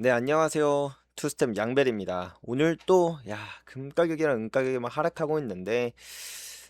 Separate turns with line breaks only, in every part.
네, 안녕하세요. 투스텝 양벨입니다. 오늘 또, 금 가격이랑 은 가격이 막 하락하고 있는데,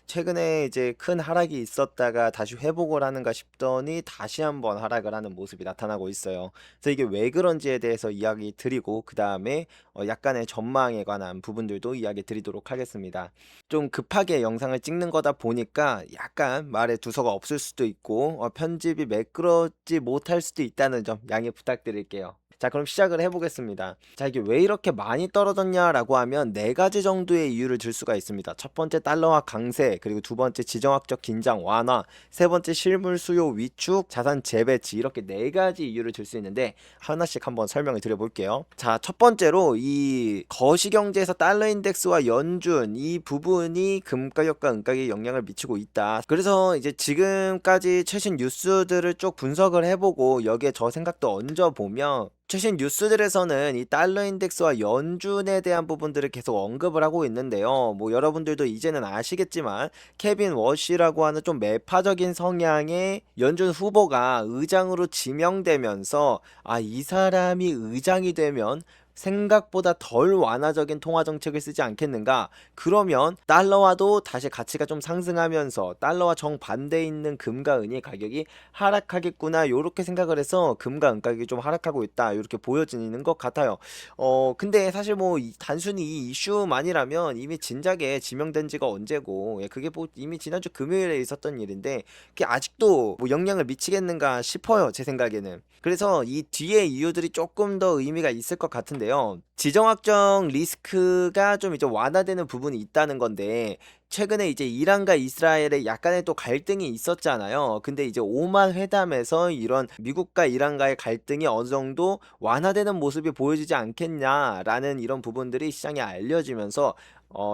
최근에 이제 큰 하락이 있었다가 다시 회복을 하는가 싶더니 다시 한번 하락을 하는 모습이 나타나고 있어요. 그래서 이게 왜 그런지에 대해서 이야기 드리고, 그 다음에 약간의 전망에 관한 부분들도 이야기 드리도록 하겠습니다. 좀 급하게 영상을 찍는 거다 보니까 약간 말에 두서가 없을 수도 있고, 편집이 매끄럽지 못할 수도 있다는 점 양해 부탁드릴게요. 자, 그럼 시작을 해보겠습니다. 자, 이게 왜 이렇게 많이 떨어졌냐라고 하면 네 가지 정도의 이유를 들 수가 있습니다. 첫 번째 달러화 강세, 그리고 두 번째 지정학적 긴장 완화, 세 번째 실물 수요 위축, 자산 재배치, 이렇게 네 가지 이유를 들 수 있는데 하나씩 한번 설명을 드려볼게요. 자, 첫 번째로 이 거시경제에서 달러 인덱스와 연준 이 부분이 금가격과 은가격에 영향을 미치고 있다. 그래서 이제 지금까지 최신 뉴스들을 쭉 분석을 해보고 여기에 저 생각도 얹어보면 최신 뉴스들에서는 이 달러 인덱스와 연준에 대한 부분들을 계속 언급을 하고 있는데요. 뭐 여러분들도 이제는 아시겠지만 케빈 워시라고 하는 좀 매파적인 성향의 연준 후보가 의장으로 지명되면서 이 사람이 의장이 되면 생각보다 덜 완화적인 통화 정책을 쓰지 않겠는가? 그러면 달러와도 다시 가치가 좀 상승하면서 달러와 정반대에 있는 금과 은의 가격이 하락하겠구나. 요렇게 생각을 해서 금과 은 가격이 좀 하락하고 있다. 요렇게 보여지는 것 같아요. 근데 사실 뭐 단순히 이 이슈만이라면 이미 진작에 지명된 지가 언제고, 그게 뭐 이미 지난주 금요일에 있었던 일인데 그게 아직도 뭐 영향을 미치겠는가 싶어요. 제 생각에는. 그래서 이 뒤에 이유들이 조금 더 의미가 있을 것 같은데요. 지정학적 리스크가 좀 이제 완화되는 부분이 있다는 건데, 최근에 이제 이란과 이스라엘의 약간의 또 갈등이 있었잖아요. 근데 이제 오만 회담에서 이런 미국과 이란과의 갈등이 어느 정도 완화되는 모습이 보여지지 않겠냐라는 이런 부분들이 시장에 알려지면서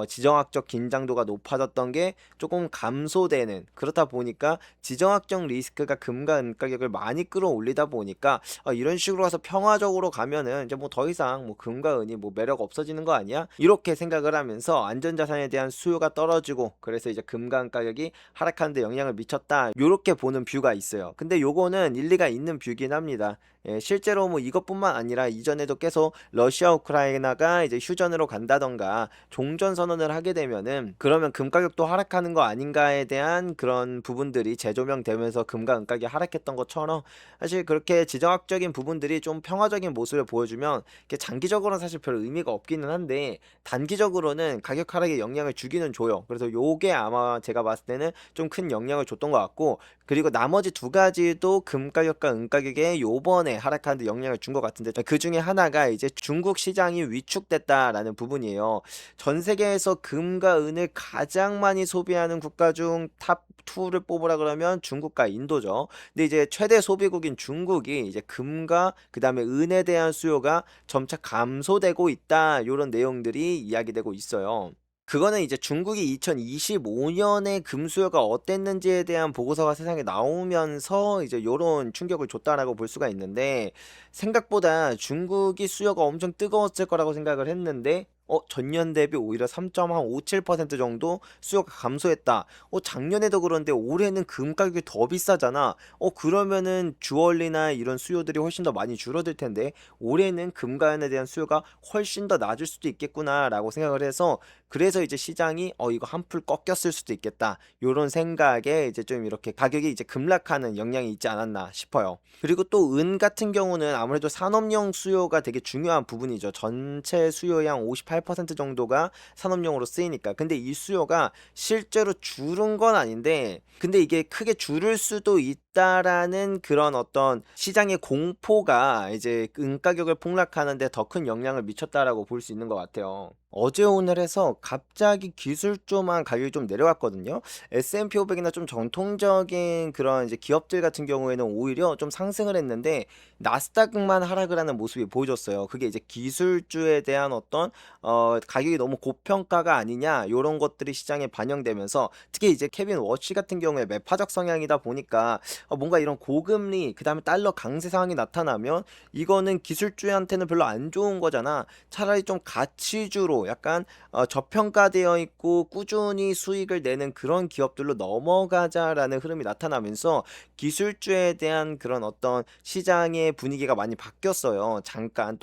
지정학적 긴장도가 높아졌던 게 조금 감소되는, 그렇다 보니까 지정학적 리스크가 금과 은 가격을 많이 끌어올리다 보니까 이런 식으로 가서 평화적으로 가면은 이제 뭐 더 이상 뭐 금과 은이 뭐 매력 없어지는 거 아니야? 이렇게 생각을 하면서 안전자산에 대한 수요가 떨어지고, 그래서 이제 금과 은 가격이 하락하는 데 영향을 미쳤다, 요렇게 보는 뷰가 있어요. 근데 요거는 일리가 있는 뷰긴 합니다. 실제로 뭐 이것뿐만 아니라 이전에도 계속 러시아 우크라이나가 이제 휴전으로 간다던가 종전 선언을 하게 되면은 그러면 금 가격도 하락하는 거 아닌가에 대한 그런 부분들이 재조명되면서 금과 은 가격이 하락했던 것처럼, 사실 그렇게 지정학적인 부분들이 좀 평화적인 모습을 보여주면 장기적으로는 사실 별 의미가 없기는 한데 단기적으로는 가격 하락에 영향을 주기는 줘요. 그래서 요게 아마 제가 봤을 때는 좀 큰 영향을 줬던 것 같고, 그리고 나머지 두 가지도 금 가격과 은 가격에 요번에 하락하는 데 영향을 준 것 같은데, 그 중에 하나가 이제 중국 시장이 위축됐다라는 부분이에요. 전 세계에서 금과 은을 가장 많이 소비하는 국가 중 탑 2를 뽑으라 그러면 중국과 인도죠. 근데 이제 최대 소비국인 중국이 이제 금과 그다음에 은에 대한 수요가 점차 감소되고 있다, 요런 내용들이 이야기되고 있어요. 그거는 이제 중국이 2025년에 금 수요가 어땠는지에 대한 보고서가 세상에 나오면서 이제 요런 충격을 줬다라고 볼 수가 있는데, 생각보다 중국이 수요가 엄청 뜨거웠을 거라고 생각을 했는데 전년 대비 오히려 3.57% 정도 수요가 감소했다. 작년에도 그런데 올해는 금 가격이 더 비싸잖아. 그러면은 주얼리나 이런 수요들이 훨씬 더 많이 줄어들 텐데 올해는 금가연에 대한 수요가 훨씬 더 낮을 수도 있겠구나라고 생각을 해서, 그래서 이제 시장이 이거 한풀 꺾였을 수도 있겠다, 요런 생각에 이제 좀 이렇게 가격이 이제 급락하는 영향이 있지 않았나 싶어요. 그리고 또 은 같은 경우는 아무래도 산업용 수요가 되게 중요한 부분이죠. 전체 수요의 한 58% 정도가 산업용으로 쓰이니까. 근데 이 수요가 실제로 줄은 건 아닌데, 근데 이게 크게 줄을 수도 있다라는 그런 어떤 시장의 공포가 이제 은 가격을 폭락하는데 더 큰 영향을 미쳤다라고 볼 수 있는 것 같아요. 어제 오늘 해서 갑자기 기술주만 가격이 좀 내려갔거든요. S&P 500이나 좀 전통적인 그런 이제 기업들 같은 경우에는 오히려 좀 상승을 했는데 나스닥만 하락을 하는 모습이 보여졌어요. 그게 이제 기술주에 대한 어떤 가격이 너무 고평가가 아니냐 요런 것들이 시장에 반영되면서 특히 이제 케빈 워시 같은 경우에 매파적 성향이다 보니까 뭔가 이런 고금리 그다음에 달러 강세 상황이 나타나면 이거는 기술주한테는 별로 안 좋은 거잖아. 차라리 좀 가치주로 약간 저평가되어 있고 꾸준히 수익을 내는 그런 기업들로 넘어가자라는 흐름이 나타나면서 기술주에 대한 그런 어떤 시장의 분위기가 많이 바뀌었어요. 잠깐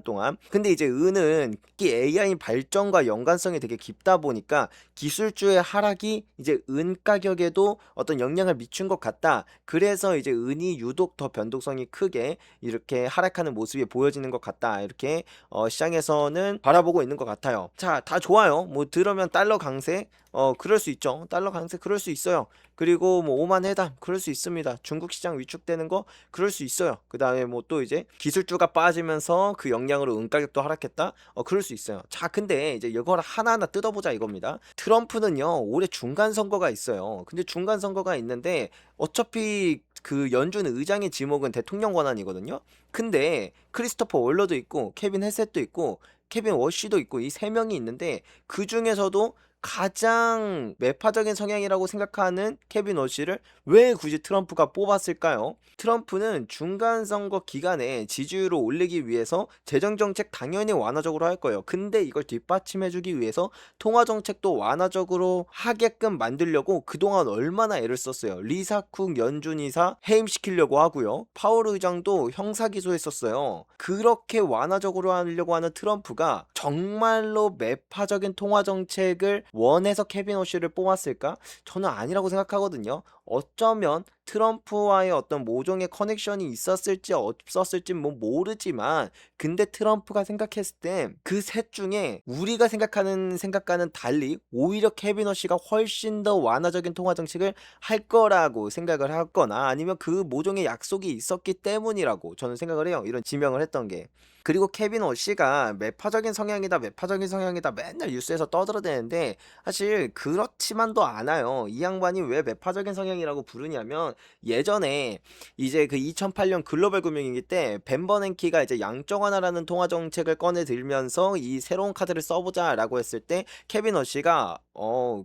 동안. 근데 이제 은은 이 AI 발전과 연관성이 되게 깊다 보니까 기술주의 하락이 이제 은 가격에도 어떤 영향을 미친 것 같다. 그래서 이제 은이 유독 더 변동성이 크게 이렇게 하락하는 모습이 보여지는 것 같다. 이렇게 시장에서는 바라보고 있는 것 같아요. 자, 다 좋아요. 뭐 들으면 달러 강세, 그럴 수 있죠. 달러 강세 그럴 수 있어요. 그리고 뭐 오만 회담 그럴 수 있습니다. 중국 시장 위축되는 거 그럴 수 있어요. 그 다음에 뭐 또 이제 기술주가 빠지면서 그 영향으로 은 가격도 하락했다. 그럴 수 있어요. 자, 근데 이제 이걸 하나하나 뜯어보자 이겁니다. 트럼프는요 올해 중간 선거가 있어요. 근데 중간 선거가 있는데 어차피 그 연준 의장의 지목은 대통령 권한이거든요. 근데 크리스토퍼 월러도 있고 케빈 헤셋도 있고 케빈 워시도 있고 이 세 명이 있는데 그 중에서도 가장 매파적인 성향이라고 생각하는 케빈 워시를 왜 굳이 트럼프가 뽑았을까요? 트럼프는 중간 선거 기간에 지지율을 올리기 위해서 재정 정책 당연히 완화적으로 할 거예요. 근데 이걸 뒷받침해주기 위해서 통화 정책도 완화적으로 하게끔 만들려고 그동안 얼마나 애를 썼어요. 리사 쿡 연준 이사 해임시키려고 하고요. 파월 의장도 형사 기소했었어요. 그렇게 완화적으로 하려고 하는 트럼프가 정말로 매파적인 통화 정책을 원해서 케빈 워시를 뽑았을까? 저는 아니라고 생각하거든요. 어쩌면 트럼프와의 어떤 모종의 커넥션이 있었을지 없었을지 뭐 모르지만 근데 트럼프가 생각했을 때 그 셋 중에 우리가 생각하는 생각과는 달리 오히려 케빈 워시가 훨씬 더 완화적인 통화 정책을 할 거라고 생각을 하거나 아니면 그 모종의 약속이 있었기 때문이라고 저는 생각을 해요. 이런 지명을 했던 게. 그리고 케빈 워시가 매파적인 성향이다 매파적인 성향이다 맨날 뉴스에서 떠들어대는데 사실 그렇지만도 않아요. 이 양반이 왜 매파적인 성향이라고 부르냐면 예전에 이제 그 2008년 글로벌 금융위기 때 벤 버냉키가 이제 양적 완화라는 통화 정책을 꺼내 들면서 이 새로운 카드를 써보자라고 했을 때 케빈 워시가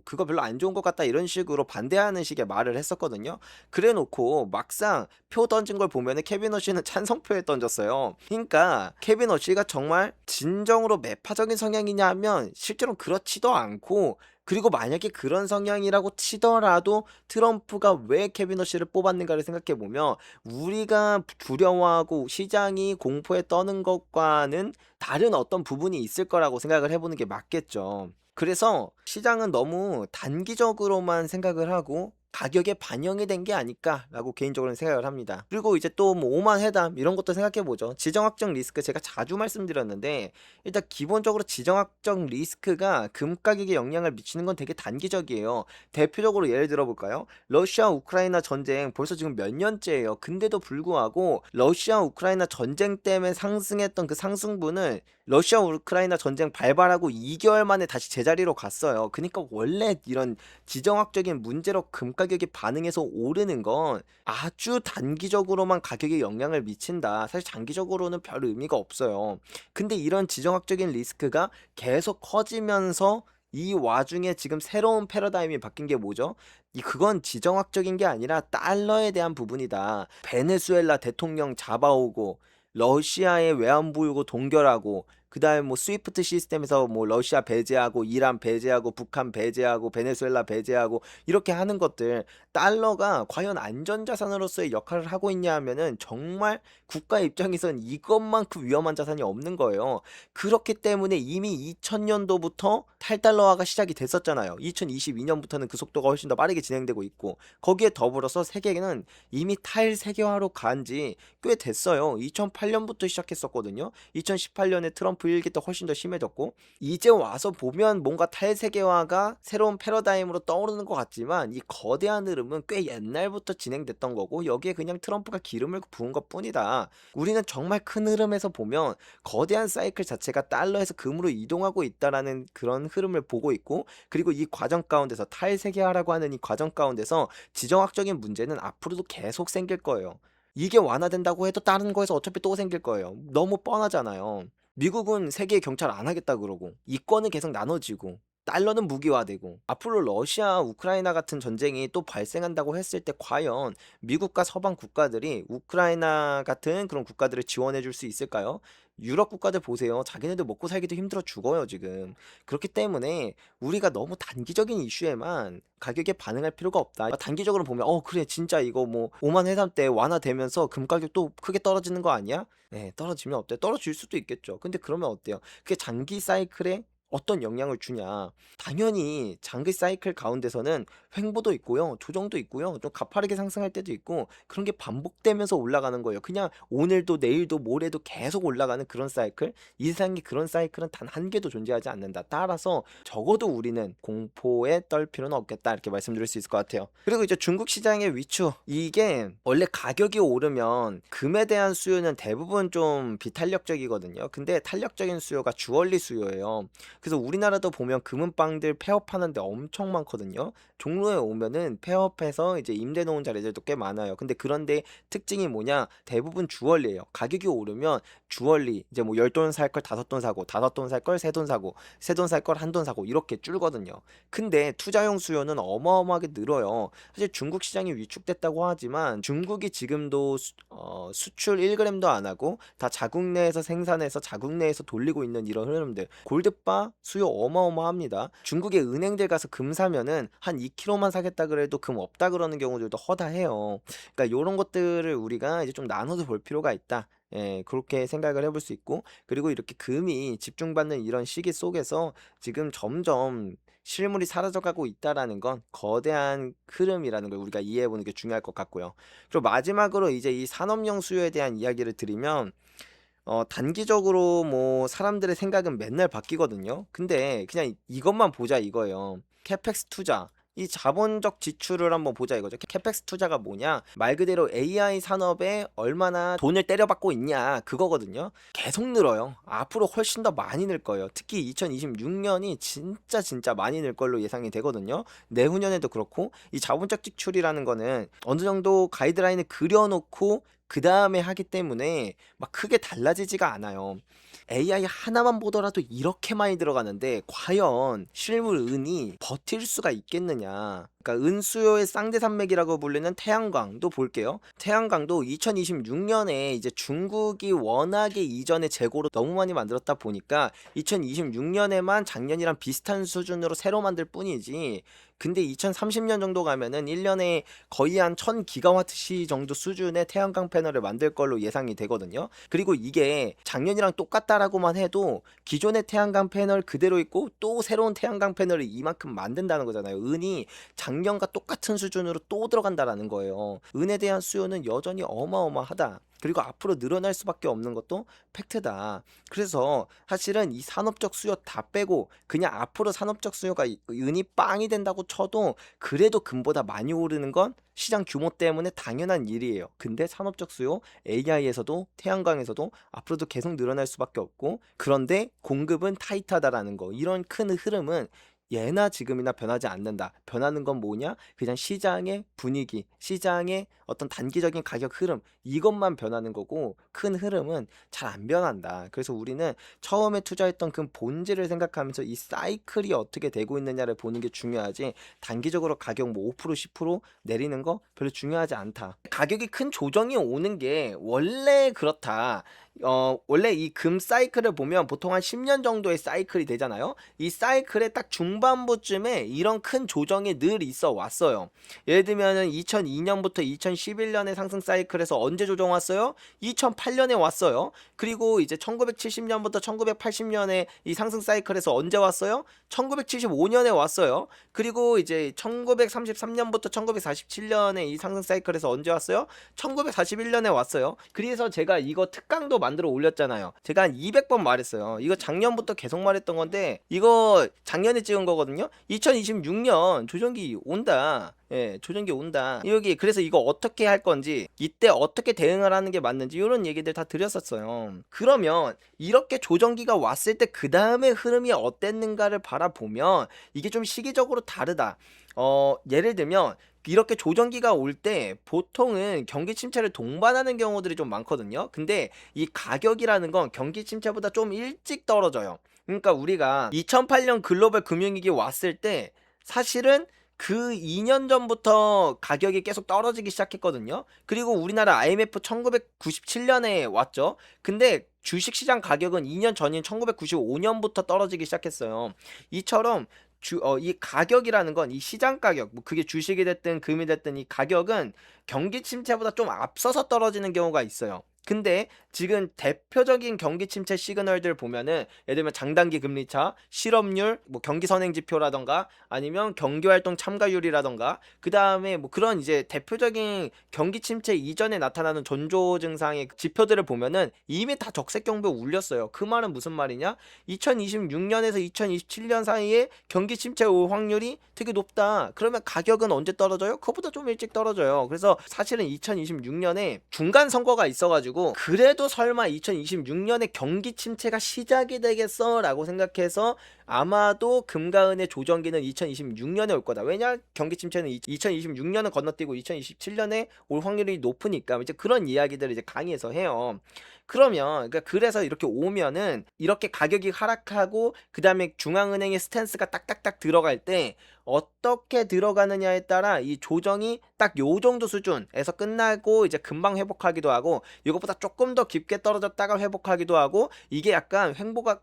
그거 별로 안 좋은 것 같다 이런 식으로 반대하는 식의 말을 했었거든요. 그래 놓고 막상 표 던진 걸 보면은 케빈 워시는 찬성표에 던졌어요. 그러니까 케빈 워시가 정말 진정으로 매파적인 성향이냐 하면 실제로 그렇지도 않고 그리고 만약에 그런 성향이라고 치더라도 트럼프가 왜 케빈 워시를 뽑았는가를 생각해 보면 우리가 두려워하고 시장이 공포에 떠는 것과는 다른 어떤 부분이 있을 거라고 생각을 해보는 게 맞겠죠. 그래서 시장은 너무 단기적으로만 생각을 하고 가격에 반영이 된 게 아닐까라고 개인적으로는 생각을 합니다. 그리고 이제 또 뭐 오만 회담 이런 것도 생각해 보죠. 지정학적 리스크 제가 자주 말씀드렸는데 일단 기본적으로 지정학적 리스크가 금 가격에 영향을 미치는 건 되게 단기적이에요. 대표적으로 예를 들어 볼까요? 러시아 우크라이나 전쟁 벌써 지금 몇 년째예요. 근데도 불구하고 러시아 우크라이나 전쟁 때문에 상승했던 그 상승분을 러시아 우크라이나 전쟁 발발하고 2개월 만에 다시 제자리로 갔어요. 그러니까 원래 이런 지정학적인 문제로 금 가격이 반응해서 오르는 건 아주 단기적으로만 가격에 영향을 미친다. 사실 장기적으로는 별 의미가 없어요. 근데 이런 지정학적인 리스크가 계속 커지면서 이 와중에 지금 새로운 패러다임이 바뀐 게 뭐죠? 그건 지정학적인 게 아니라 달러에 대한 부분이다. 베네수엘라 대통령 잡아오고 러시아의 외환보유고 동결하고 그다음에 뭐 스위프트 시스템에서 뭐 러시아 배제하고 이란 배제하고 북한 배제하고 베네수엘라 배제하고 이렇게 하는 것들 달러가 과연 안전자산으로서의 역할을 하고 있냐 하면은 정말 국가 입장에선 이것만큼 위험한 자산이 없는 거예요. 그렇기 때문에 이미 2000년도부터 탈달러화가 시작이 됐었잖아요. 2022년부터는 그 속도가 훨씬 더 빠르게 진행되고 있고 거기에 더불어서 세계는 이미 탈세계화로 간 지 꽤 됐어요. 2008년부터 시작했었거든요. 2018년에 트럼프 1기 때 훨씬 더 심해졌고 이제 와서 보면 뭔가 탈세계화가 새로운 패러다임으로 떠오르는 것 같지만 이 거대한 흐름은 꽤 옛날부터 진행됐던 거고 여기에 그냥 트럼프가 기름을 부은 것 뿐이다. 우리는 정말 큰 흐름에서 보면 거대한 사이클 자체가 달러에서 금으로 이동하고 있다라는 그런 흐름을 보고 있고 그리고 이 과정 가운데서 탈세계화라고 하는 이 과정 가운데서 지정학적인 문제는 앞으로도 계속 생길 거예요. 이게 완화된다고 해도 다른 거에서 어차피 또 생길 거예요. 너무 뻔하잖아요. 미국은 세계 경찰 안 하겠다 그러고 이권은 계속 나눠지고 달러는 무기화되고 앞으로 러시아, 우크라이나 같은 전쟁이 또 발생한다고 했을 때 과연 미국과 서방 국가들이 우크라이나 같은 그런 국가들을 지원해 줄 수 있을까요? 유럽 국가들 보세요. 자기네들 먹고 살기도 힘들어 죽어요, 지금. 그렇기 때문에 우리가 너무 단기적인 이슈에만 가격에 반응할 필요가 없다. 단기적으로 보면 그래 진짜 이거 뭐 오만 회담 때 완화되면서 금 가격 또 크게 떨어지는 거 아니야? 네, 떨어지면 어때? 떨어질 수도 있겠죠. 근데 그러면 어때요? 그게 장기 사이클에 어떤 영향을 주냐? 당연히 장기 사이클 가운데서는 횡보도 있고요, 조정도 있고요, 좀 가파르게 상승할 때도 있고 그런 게 반복되면서 올라가는 거예요. 그냥 오늘도 내일도 모레도 계속 올라가는 그런 사이클, 이 세상에 그런 사이클은 단 한 개도 존재하지 않는다. 따라서 적어도 우리는 공포에 떨 필요는 없겠다 이렇게 말씀드릴 수 있을 것 같아요. 그리고 이제 중국 시장의 위축, 이게 원래 가격이 오르면 금에 대한 수요는 대부분 좀 비탄력적이거든요. 근데 탄력적인 수요가 주얼리 수요예요. 그래서 우리나라도 보면 금은방들 폐업하는데 엄청 많거든요. 종로에 오면은 폐업해서 이제 임대 놓은 자리들도 꽤 많아요. 근데 그런데 특징이 뭐냐? 대부분 주얼리예요. 가격이 오르면 주얼리 이제 뭐 10돈 살 걸 5돈 사고 5돈 살 걸 3돈 사고 3돈 살 걸 1돈 사고 이렇게 줄거든요. 근데 투자용 수요는 어마어마하게 늘어요. 사실 중국 시장이 위축됐다고 하지만 중국이 지금도 수출 1g도 안 하고 다 자국 내에서 생산해서 자국 내에서 돌리고 있는 이런 흐름들. 골드바 수요 어마어마합니다. 중국의 은행들 가서 금 사면은 한 2kg만 사겠다 그래도 금 없다 그러는 경우들도 허다해요. 그러니까 이런 것들을 우리가 이제 좀 나눠서 볼 필요가 있다. 예, 그렇게 생각을 해볼 수 있고, 그리고 이렇게 금이 집중받는 이런 시기 속에서 지금 점점 실물이 사라져가고 있다라는 건 거대한 흐름이라는 걸 우리가 이해해보는 게 중요할 것 같고요. 그리고 마지막으로 이제 이 산업용 수요에 대한 이야기를 드리면, 단기적으로 뭐 사람들의 생각은 맨날 바뀌거든요. 근데 그냥 이것만 보자 이거예요. 캐펙스 투자. 이 자본적 지출을 한번 보자 이거죠. 캐펙스 투자가 뭐냐? 말 그대로 AI 산업에 얼마나 돈을 때려받고 있냐 그거거든요. 계속 늘어요. 앞으로 훨씬 더 많이 늘 거예요. 특히 2026년이 진짜 많이 늘 걸로 예상이 되거든요. 내후년에도 그렇고 이 자본적 지출이라는 거는 어느 정도 가이드라인을 그려놓고 그 다음에 하기 때문에 막 크게 달라지지가 않아요. AI 하나만 보더라도 이렇게 많이 들어가는데 과연 실물 은이 버틸 수가 있겠느냐. 그러니까 은 수요의 쌍대 산맥이라고 불리는 태양광도 볼게요. 태양광도 2026년에 이제 중국이 워낙에 이전에 재고로 너무 많이 만들었다 보니까 2026년에만 작년이랑 비슷한 수준으로 새로 만들 뿐이지, 근데 2030년 정도 가면은 1년에 거의 한 1000기가와트 시 정도 수준의 태양광 패널을 만들 걸로 예상이 되거든요. 그리고 이게 작년이랑 똑같다라고만 해도 기존의 태양광 패널 그대로 있고 또 새로운 태양광 패널을 이만큼 만든다는 거잖아요. 은이 작년과 똑같은 수준으로 또 들어간다라는 거예요. 은에 대한 수요는 여전히 어마어마하다. 그리고 앞으로 늘어날 수밖에 없는 것도 팩트다. 그래서 사실은 이 산업적 수요 다 빼고 그냥 앞으로 산업적 수요가 은이 빵이 된다고 쳐도 그래도 금보다 많이 오르는 건 시장 규모 때문에 당연한 일이에요. 근데 산업적 수요, AI에서도 태양광에서도 앞으로도 계속 늘어날 수밖에 없고, 그런데 공급은 타이트하다라는 거, 이런 큰 흐름은 예나 지금이나 변하지 않는다. 변하는 건 뭐냐? 그냥 시장의 분위기, 시장의 어떤 단기적인 가격 흐름, 이것만 변하는 거고 큰 흐름은 잘 안 변한다. 그래서 우리는 처음에 투자했던 그 본질을 생각하면서 이 사이클이 어떻게 되고 있느냐를 보는 게 중요하지, 단기적으로 가격 뭐 5% 10% 내리는 거 별로 중요하지 않다. 가격이 큰 조정이 오는 게 원래 그렇다. 원래 이 금 사이클을 보면 보통 한 10년 정도의 사이클이 되잖아요. 이 사이클의 딱 중반부쯤에 이런 큰 조정이 늘 있어 왔어요. 예를 들면은 2002년부터 2011년의 상승 사이클에서 언제 조정 왔어요? 2008년에 왔어요. 그리고 이제 1970년부터 1980년에 이 상승 사이클에서 언제 왔어요? 1975년에 왔어요. 그리고 이제 1933년부터 1947년에 이 상승 사이클에서 언제 왔어요? 1941년에 왔어요. 그래서 제가 이거 특강도 만들어 올렸잖아요. 제가 한 200번 말했어요. 이거 작년부터 계속 말했던 건데 이거 작년에 찍은 거거든요. 2026년 조정기 온다. 예, 조정기 온다. 여기 그래서 이거 어떻게 할 건지, 이때 어떻게 대응을 하는 게 맞는지 이런 얘기들 다 드렸었어요. 그러면 이렇게 조정기가 왔을 때 그 다음에 흐름이 어땠는가를 바라보면 이게 좀 시기적으로 다르다. 예를 들면 이렇게 조정기가 올 때 보통은 경기 침체를 동반하는 경우들이 좀 많거든요. 근데 이 가격이라는 건 경기 침체보다 좀 일찍 떨어져요. 그러니까 우리가 2008년 글로벌 금융위기 왔을 때 사실은 그 2년 전부터 가격이 계속 떨어지기 시작했거든요. 그리고 우리나라 IMF 1997년에 왔죠. 근데 주식시장 가격은 2년 전인 1995년부터 떨어지기 시작했어요. 이처럼 이 가격이라는 건 이 시장 가격, 뭐 그게 주식이 됐든 금이 됐든 이 가격은 경기 침체보다 좀 앞서서 떨어지는 경우가 있어요. 근데 지금 대표적인 경기 침체 시그널들 보면은 예를 들면 장단기 금리차, 실업률, 뭐 경기 선행 지표라던가 아니면 경기 활동 참가율이라던가 그다음에 뭐 그런 이제 대표적인 경기 침체 이전에 나타나는 전조 증상의 지표들을 보면은 이미 다 적색 경보에 울렸어요. 그 말은 무슨 말이냐? 2026년에서 2027년 사이에 경기 침체 올 확률이 되게 높다. 그러면 가격은 언제 떨어져요? 그거보다 좀 일찍 떨어져요. 그래서 사실은 2026년에 중간 선거가 있어가지고 그래도 설마 2026년에 경기 침체가 시작이 되겠어? 라고 생각해서 아마도 금과 은의 조정기는 2026년에 올 거다. 왜냐? 경기 침체는 2026년을 건너뛰고 2027년에 올 확률이 높으니까 이제 그런 이야기들을 이제 강의에서 해요. 그러면 그러니까 그래서 이렇게 오면은 이렇게 가격이 하락하고 그다음에 중앙은행의 스탠스가 딱딱딱 들어갈 때 어떻게 들어가느냐에 따라 이 조정이 딱 요 정도 수준에서 끝나고 이제 금방 회복하기도 하고 이것보다 조금 더 깊게 떨어졌다가 회복하기도 하고 이게 약간 횡보가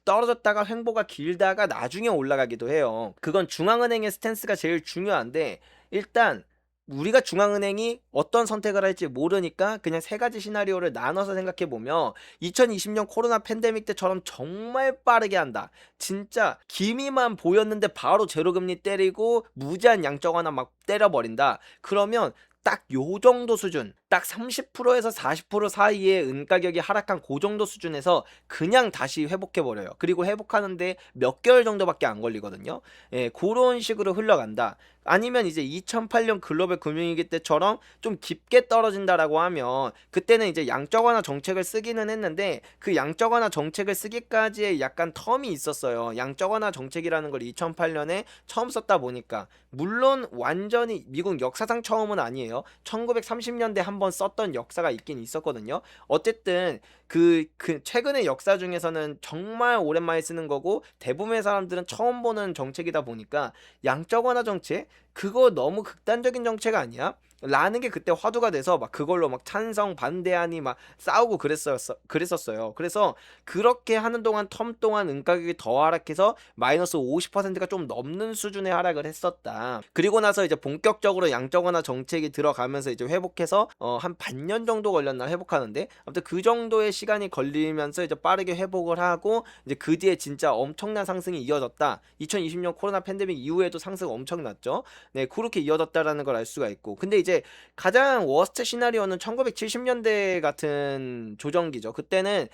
떨어졌다가 횡보가 길다가 나중에 올라가기도 해요. 그건 중앙은행의 스탠스가 제일 중요한데 일단 우리가 중앙은행이 어떤 선택을 할지 모르니까 그냥 세 가지 시나리오를 나눠서 생각해 보면 2020년 코로나 팬데믹 때처럼 정말 빠르게 한다. 진짜 기미만 보였는데 바로 제로금리 때리고 무제한 양적 완화 막 때려버린다. 그러면 딱 요 정도 수준, 딱 30%에서 40% 사이에 은가격이 하락한 그 정도 수준에서 그냥 다시 회복해버려요. 그리고 회복하는데 몇 개월 정도밖에 안 걸리거든요. 예, 그런 식으로 흘러간다. 아니면 이제 2008년 글로벌 금융위기 때처럼 좀 깊게 떨어진다라고 하면 그때는 이제 양적 완화 정책을 쓰기는 했는데 그 양적 완화 정책을 쓰기까지의 약간 텀이 있었어요. 양적 완화 정책이라는 걸 2008년에 처음 썼다 보니까 물론 완전히 미국 역사상 처음은 아니에요. 1930년대 한번 썼던 역사가 있긴 있었거든요. 어쨌든 그 최근의 역사 중에서는 정말 오랜만에 쓰는 거고 대부분의 사람들은 처음 보는 정책이다 보니까 양적 완화 정책 그거 너무 극단적인 정책 아니야? 라는 게 그때 화두가 돼서 막 그걸로 막 찬성 반대하니 막 싸우고 그랬었어요. 그래서 그렇게 하는 동안 텀 동안 은가격이 더 하락해서 마이너스 50%가 좀 넘는 수준의 하락을 했었다. 그리고 나서 이제 본격적으로 양적 완화 정책이 들어가면서 이제 회복해서 한 반년 정도 걸렸나 회복하는데 아무튼 그 정도의 시간이 걸리면서 이제 빠르게 회복을 하고 이제 그 뒤에 진짜 엄청난 상승이 이어졌다. 2020년 코로나 팬데믹 이후에도 상승 엄청났죠. 네, 그렇게 이어졌다라는 걸 알 수가 있고. 근데 이제 가장 워스트 시나리오는 1970년대 같은 조정기죠. 그때는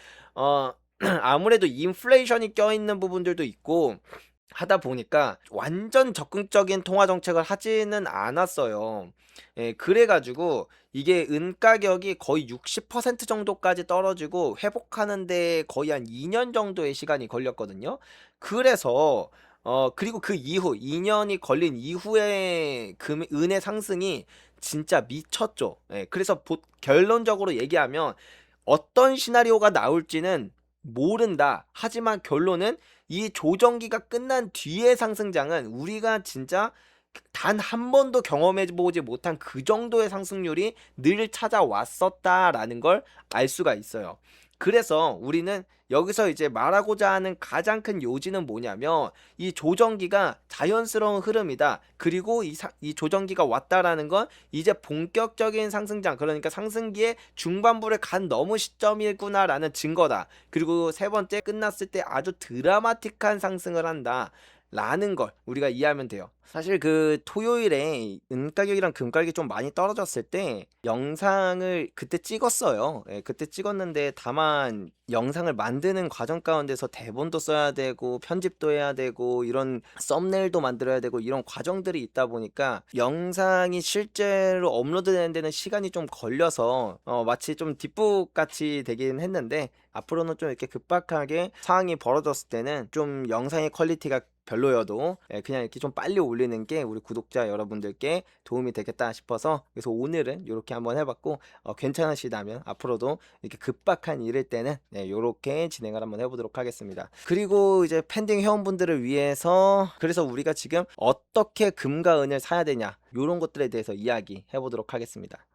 아무래도 인플레이션이 껴있는 부분들도 있고 하다 보니까 완전 적극적인 통화 정책을 하지는 않았어요. 예, 그래가지고 이게 은 가격이 거의 60% 정도까지 떨어지고 회복하는데 거의 한 2년 정도의 시간이 걸렸거든요. 그래서 그리고 그 이후 2년이 걸린 이후에 은의 상승이 진짜 미쳤죠. 예, 그래서 결론적으로 얘기하면 어떤 시나리오가 나올지는 모른다. 하지만 결론은 이 조정기가 끝난 뒤의 상승장은 우리가 진짜 단 한 번도 경험해보지 못한 그 정도의 상승률이 늘 찾아왔었다라는 걸 알 수가 있어요. 그래서 우리는 여기서 이제 말하고자 하는 가장 큰 요지는 뭐냐면 이 조정기가 자연스러운 흐름이다. 그리고 이 조정기가 왔다라는 건 이제 본격적인 상승장, 그러니까 상승기의 중반부를 간 너무 시점이구나라는 증거다. 그리고 세 번째 끝났을 때 아주 드라마틱한 상승을 한다. 라는 걸 우리가 이해하면 돼요. 사실 그 토요일에 은가격이랑 금가격이 좀 많이 떨어졌을 때 영상을 그때 찍었어요. 예, 그때 찍었는데 다만 영상을 만드는 과정 가운데서 대본도 써야 되고 편집도 해야 되고 이런 썸네일도 만들어야 되고 이런 과정들이 있다 보니까 영상이 실제로 업로드되는 데는 시간이 좀 걸려서 마치 좀 뒷북 같이 되긴 했는데 앞으로는 좀 이렇게 급박하게 상황이 벌어졌을 때는 좀 영상의 퀄리티가 별로여도 그냥 이렇게 좀 빨리 올리는 게 우리 구독자 여러분들께 도움이 되겠다 싶어서, 그래서 오늘은 이렇게 한번 해봤고, 괜찮으시다면 앞으로도 이렇게 급박한 일일 때는 이렇게 진행을 한번 해보도록 하겠습니다. 그리고 이제 pending 회원분들을 위해서, 그래서 우리가 지금 어떻게 금과 은을 사야 되냐, 이런 것들에 대해서 이야기 해보도록 하겠습니다.